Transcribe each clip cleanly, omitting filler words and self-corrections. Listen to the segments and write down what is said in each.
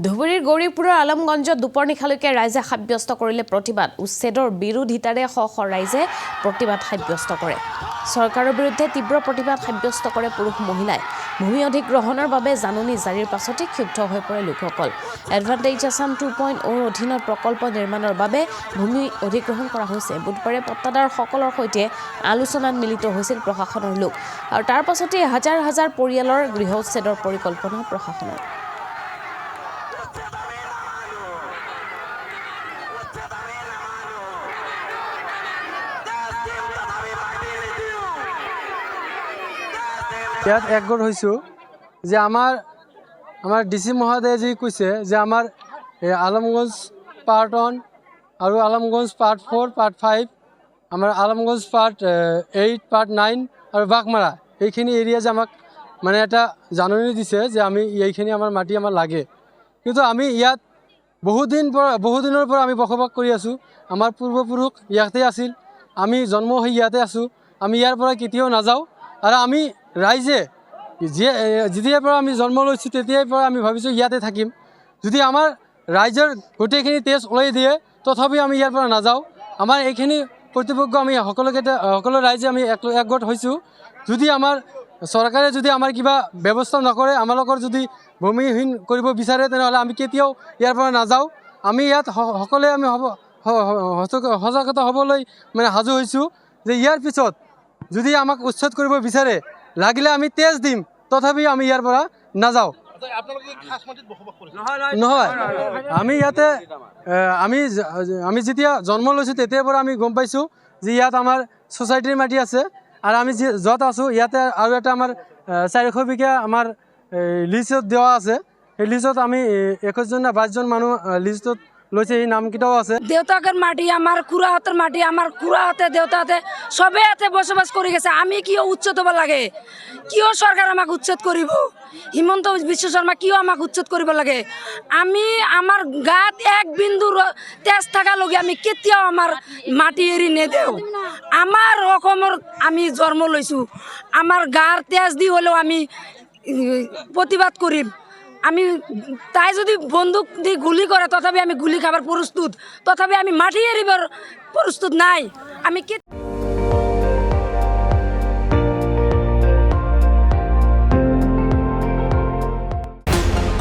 ধুবুৰীৰ গৌৰীপুৰৰ আলমগঞ্জত দুপৰ নিশালৈকে ৰাইজে সাব্যস্ত কৰিলে প্ৰতিবাদ উচ্ছেদৰ বিৰোধিতাৰে শ ৰাইজে প্ৰতিবাদ সাব্যস্ত কৰে চৰকাৰৰ বিৰুদ্ধে তীব্ৰ প্ৰতিবাদ সাব্যস্ত কৰে পুৰুষ মহিলাই ভূমি অধিগ্ৰহণৰ বাবে জাননী জাৰিৰ পাছতে ক্ষুব্ধ হৈ পৰে লোকসকল এডভান্টেজ আসাম 2.0 অধীনত প্ৰকল্প নিৰ্মাণৰ বাবে ভূমি অধিগ্ৰহণ কৰা হৈছে বুধবাৰে পট্টাদাৰ সকলৰ সৈতে আলোচনাত মিলিত হৈছিল প্ৰশাসনৰ লোক আৰু তাৰ পাছতে হাজাৰ হাজাৰ পৰিয়ালৰ গৃহ উচ্ছেদৰ পৰিকল্পনা প্ৰশাসনৰ ইয়াত একগোট হৈছোঁ যে আমাৰ ডিচি মহোদয়ে যি কৈছে যে আমাৰ আলমগঞ্জ পাৰ্ট 1 আৰু আলমগঞ্জ পাৰ্ট 4 পাৰ্ট 5 আমাৰ আলমগঞ্জ পাৰ্ট 8 পাৰ্ট 9 আৰু বাঘমাৰা এইখিনি এৰিয়া যে আমাক মানে এটা জাননী দিছে যে আমি এইখিনি আমাৰ মাটি আমাৰ লাগে কিন্তু আমি ইয়াত বহুদিনৰ পৰা আমি বসবাস কৰি আছোঁ আমাৰ পূৰ্বপুৰুষ ইয়াতে আছিল আমি জন্ম হৈ ইয়াতে আছোঁ আমি ইয়াৰ পৰা কেতিয়াও নাযাওঁ আৰু আমি ৰাইজে যেতিয়াৰ পৰা আমি জন্ম লৈছোঁ তেতিয়াৰ পৰা আমি ভাবিছোঁ ইয়াতে থাকিম যদি আমাৰ ৰাইজৰ গোটেইখিনি তেজ ওলাই দিয়ে তথাপি আমি ইয়াৰ পৰা নাযাওঁ আমাৰ এইখিনি কৰ্তৃপক্ষ আমি সকলো ৰাইজে আমি একগোট হৈছোঁ যদি আমাৰ চৰকাৰে যদি আমাৰ কিবা ব্যৱস্থা নকৰে আমালোকৰ যদি ভূমিহীন কৰিব বিচাৰে তেনেহ'লে আমি কেতিয়াও ইয়াৰ পৰা নাযাওঁ আমি ইয়াত সকলোৱে আমি সজাগতা হ'বলৈ মানে সাজু হৈছোঁ যে ইয়াৰ পিছত যদি আমাক উচ্ছেদ কৰিব বিচাৰে লাগিলে আমি তেজ দিম তথাপি আমি ইয়াৰ পৰা নাযাওঁ নহয় আমি ইয়াতে আমি যেতিয়া জন্ম লৈছোঁ তেতিয়াৰ পৰা আমি গম পাইছোঁ যে ইয়াত আমাৰ ছ'চাইটিৰ মাটি আছে আৰু আমি য'ত আছোঁ ইয়াতে আৰু এটা আমাৰ 400 বিঘা আমাৰ লিষ্টত দিয়া আছে সেই লিষ্টত আমি 21জন না 22জন মানুহ লিষ্টত লৈছে এই নামকেইটাও আছে দেউতাকের মাটি আমার খুড়াহতের মাটি আমার খুড়াহতে দেউতাহতে সবে এতে বসবাস করে গেছে আমি কিয় উচ্ছেদ হব লাগে কিয় সরকার আমাকে উচ্ছেদ করিব হিমন্ত বিশ্ব শর্মা কিয় আমাকে উচ্ছেদ করিব লাগে আমি আমার গাত এক বিন্দু তেজ থাকা লগে আমি কেতিয়াও আমার মাটি এৰি নেদেও আমাৰ ৰকমেৰ আমি জন্ম লৈছোঁ আমাৰ গাৰ তেজ দি হলেও আমি প্রতিবাদ করিম আমি তাই যদি বন্দুক দি গুলি করে তথাপি আমি গুলি খাবার প্রস্তুত তথাপি আমি মাটি এরিবার প্রস্তুত নাই আমি কি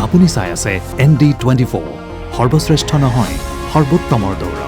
আপুনি চাই আছে ND24 সৰ্বশ্ৰেষ্ঠ নহয় সৰ্বোত্তমৰ দৌৰ